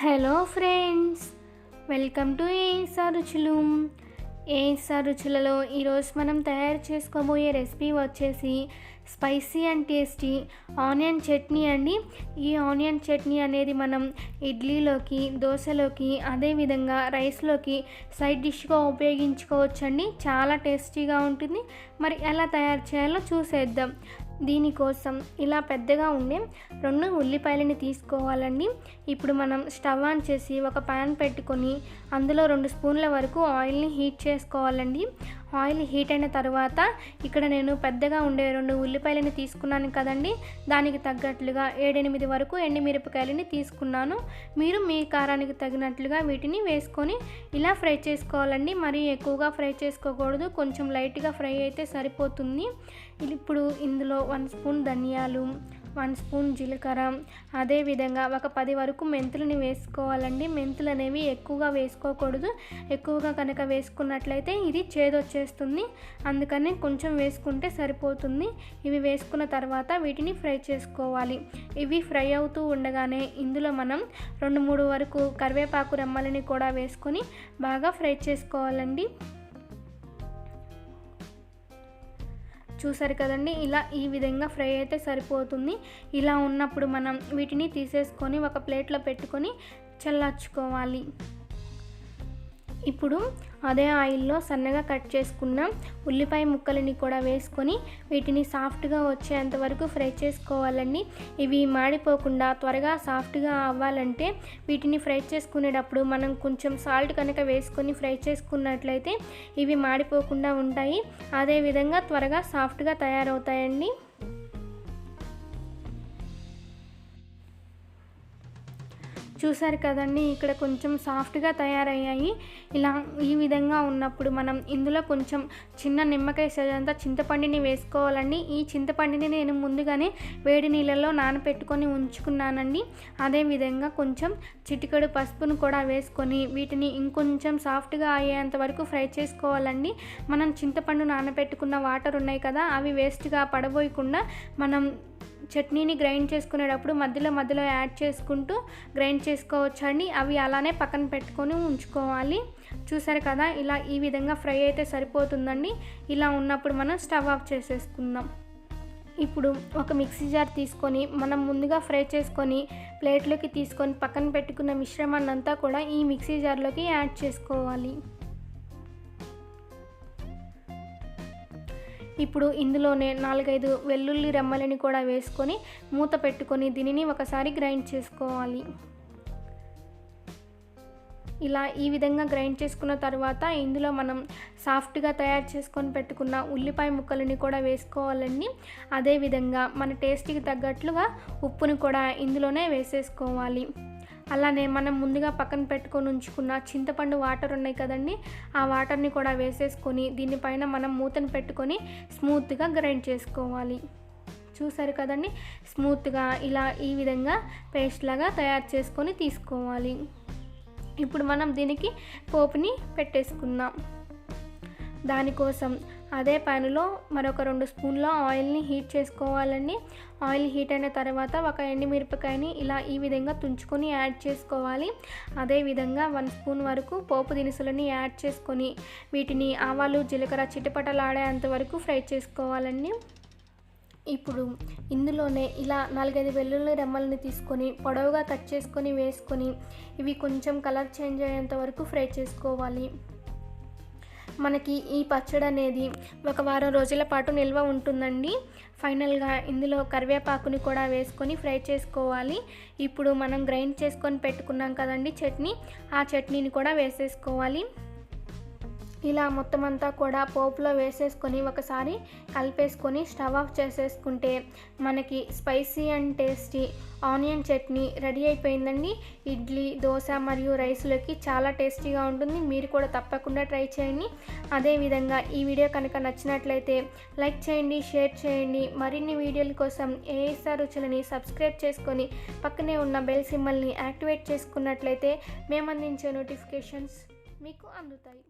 Hello friends, welcome to ఏసా రుచులు. ఏసా రుచులలో ఈరోజు మనం తయారు చేసుకోబోయే రెసిపీ వచ్చేసి spicy and tasty onion chutney అండి. ఈ ఆనియన్ చట్నీ అనేది మనం ఇడ్లీలోకి, దోశలోకి, అదేవిధంగా రైస్లోకి సైడ్ డిష్గా ఉపయోగించుకోవచ్చండి. చాలా టేస్టీగా ఉంటుంది. మరి ఎలా తయారు చేయాలో చూసేద్దాం. దీనికోసం ఇలా పెద్దగా ఉండే 2 ఉల్లిపాయలని తీసుకోవాలండి. ఇప్పుడు మనం స్టవ్ ఆన్ చేసి ఒక ప్యాన్ పెట్టుకొని అందులో 2 స్పూన్ల వరకు ఆయిల్ని హీట్ చేసుకోవాలండి. ఆయిల్ హీట్ అయిన తర్వాత ఇక్కడ నేను పెద్దగా ఉండే 2 ఉల్లిపాయలని తీసుకున్నాను కదండి. దానికి తగ్గట్లుగా 7-8 వరకు ఎండుమిరపకాయలని తీసుకున్నాను. మీరు మీ కారానికి తగినట్లుగా వీటిని వేసుకొని ఇలా ఫ్రై చేసుకోవాలండి. మరీ ఎక్కువగా ఫ్రై చేసుకోకూడదు, కొంచెం లైట్గా ఫ్రై అయితే సరిపోతుంది. ఇప్పుడు ఇందులో 1 స్పూన్ ధనియాలు, 1 స్పూన్ జీలకర్ర, అదేవిధంగా ఒక 10 వరకు మెంతులని వేసుకోవాలండి. మెంతులు అనేవి ఎక్కువగా వేసుకోకూడదు. ఎక్కువగా కనుక వేసుకున్నట్లయితే ఇది చేదొచ్చేస్తుంది. అందుకని కొంచెం వేసుకుంటే సరిపోతుంది. ఇవి వేసుకున్న తర్వాత వీటిని ఫ్రై చేసుకోవాలి. ఇవి ఫ్రై అవుతూ ఉండగానే ఇందులో మనం 2-3 వరకు కరివేపాకు రెమ్మలని కూడా వేసుకొని బాగా ఫ్రై చేసుకోవాలండి. చూసారు కదండి, ఇలా ఈ విధంగా ఫ్రై అయితే సరిపోతుంది. ఇలా ఉన్నప్పుడు మనం వీటిని తీసేసుకొని ఒక ప్లేట్లో పెట్టుకొని చల్లార్చుకోవాలి. ఇప్పుడు అదే ఆయిల్లో సన్నగా కట్ చేసుకున్న ఉల్లిపాయ ముక్కలని కూడా వేసుకొని వీటిని సాఫ్ట్గా వచ్చేంత వరకు ఫ్రై చేసుకోవాలండి. ఇవి మాడిపోకుండా త్వరగా సాఫ్ట్గా అవ్వాలంటే వీటిని ఫ్రై చేసుకునేటప్పుడు మనం కొంచెం సాల్ట్ కనుక వేసుకొని ఫ్రై చేసుకున్నట్లయితే ఇవి మాడిపోకుండా ఉంటాయి. అదేవిధంగా త్వరగా సాఫ్ట్గా తయారవుతాయండి. చూసారు కదండి, ఇక్కడ కొంచెం సాఫ్ట్గా తయారయ్యాయి. ఇలా ఈ విధంగా ఉన్నప్పుడు మనం ఇందులో కొంచెం చిన్న నిమ్మకాయ సైజంతా చింతపండుని వేసుకోవాలండి. ఈ చింతపండుని నేను ముందుగానే వేడి నీళ్ళల్లో నానబెట్టుకొని ఉంచుకున్నానండి. అదేవిధంగా కొంచెం చిటికెడు పసుపును కూడా వేసుకొని వీటిని ఇంకొంచెం సాఫ్ట్గా అయ్యేంత వరకు ఫ్రై చేసుకోవాలండి. మనం చింతపండు నానబెట్టుకున్న వాటర్ ఉన్నాయి కదా, అవి వేస్ట్గా పడబోయకుండా మనం చట్నీని గ్రైండ్ చేసుకునేటప్పుడు మధ్యలో యాడ్ చేసుకుంటూ గ్రైండ్ చేసుకోవచ్చండి. అవి అలానే పక్కన పెట్టుకొని ఉంచుకోవాలి. చూసారు కదా, ఇలా ఈ విధంగా ఫ్రై అయితే సరిపోతుందండి. ఇలా ఉన్నప్పుడు మనం స్టవ్ ఆఫ్ చేసేసుకుందాం. ఇప్పుడు ఒక మిక్సీ జార్ తీసుకొని మనం ముందుగా ఫ్రై చేసుకొని ప్లేట్లోకి తీసుకొని పక్కన పెట్టుకున్న మిశ్రమాన్ని అంతా కూడా ఈ మిక్సీ జార్లోకి యాడ్ చేసుకోవాలి. ఇప్పుడు ఇందులోనే 4-5 వెల్లుల్లి రెమ్మలని కూడా వేసుకొని మూత పెట్టుకొని దీనిని ఒకసారి గ్రైండ్ చేసుకోవాలి. ఇలా ఈ విధంగా గ్రైండ్ చేసుకున్న తర్వాత ఇందులో మనం సాఫ్ట్గా తయారు చేసుకొని పెట్టుకున్న ఉల్లిపాయ ముక్కలని కూడా వేసుకోవాలండి. అదేవిధంగా మన టేస్ట్కి తగ్గట్లుగా ఉప్పుని కూడా ఇందులోనే వేసేసుకోవాలి. అలానే మనం ముందుగా పక్కన పెట్టుకొని ఉంచుకున్న చింతపండు వాటర్ ఉన్నాయి కదండి, ఆ వాటర్ని కూడా వేసేసుకొని దీనిపైన మనం మూతను పెట్టుకొని స్మూత్గా గ్రైండ్ చేసుకోవాలి. చూసారు కదండి, స్మూత్గా ఇలా ఈ విధంగా పేస్ట్ లాగా తయారు చేసుకొని తీసుకోవాలి. ఇప్పుడు మనం దీనికి పోపుని పెట్టేసుకుందాం. దానికోసం అదే ప్యాన్లో మరొక 2 స్పూన్ల ఆయిల్ని హీట్ చేసుకోవాలండి. ఆయిల్ హీట్ అయిన తర్వాత ఒక ఎండుమిరపకాయని ఇలా ఈ విధంగా తుంచుకొని యాడ్ చేసుకోవాలి. అదేవిధంగా 1 స్పూన్ వరకు పోపు దినుసులని యాడ్ చేసుకొని వీటిని ఆవాలు, జీలకర్ర చిటపటలాడేంత వరకు ఫ్రై చేసుకోవాలండి. ఇప్పుడు ఇందులోనే ఇలా 4-5 వెల్లుల్లి రెమ్మలని తీసుకొని పొడవుగా కట్ చేసుకొని వేసుకొని ఇవి కొంచెం కలర్ చేంజ్ అయ్యేంత వరకు ఫ్రై చేసుకోవాలి. మనకి ఈ పచ్చడి అనేది ఒక వారం రోజుల పాటు నిల్వ ఉంటుందండి. ఫైనల్గా ఇందులో కరివేపాకుని కూడా వేసుకొని ఫ్రై చేసుకోవాలి. ఇప్పుడు మనం గ్రైండ్ చేసుకొని పెట్టుకున్నాం కదండి చట్నీ, ఆ చట్నీని కూడా వేసేసుకోవాలి. ఇలా మొత్తం అంతా కూడా పోపులో వేసేసుకొని ఒకసారి కలిపేసుకొని స్టవ్ ఆఫ్ చేసేసుకుంటే మనకి spicy and tasty onion chutney ready అయిపోయిందండి. ఇడ్లీ, దోశ మరియు రైస్లోకి చాలా టేస్టీగా ఉంటుంది. మీరు కూడా తప్పకుండా ట్రై చేయండి. అదేవిధంగా ఈ వీడియో కనుక నచ్చినట్లయితే లైక్ చేయండి, షేర్ చేయండి. మరిన్ని వీడియోల కోసం ఏఎస్ఆ రుచులని సబ్స్క్రైబ్ చేసుకొని పక్కనే ఉన్న బెల్ సింబల్ని యాక్టివేట్ చేసుకున్నట్లయితే మేము అందించే నోటిఫికేషన్స్ మీకు అందుతాయి.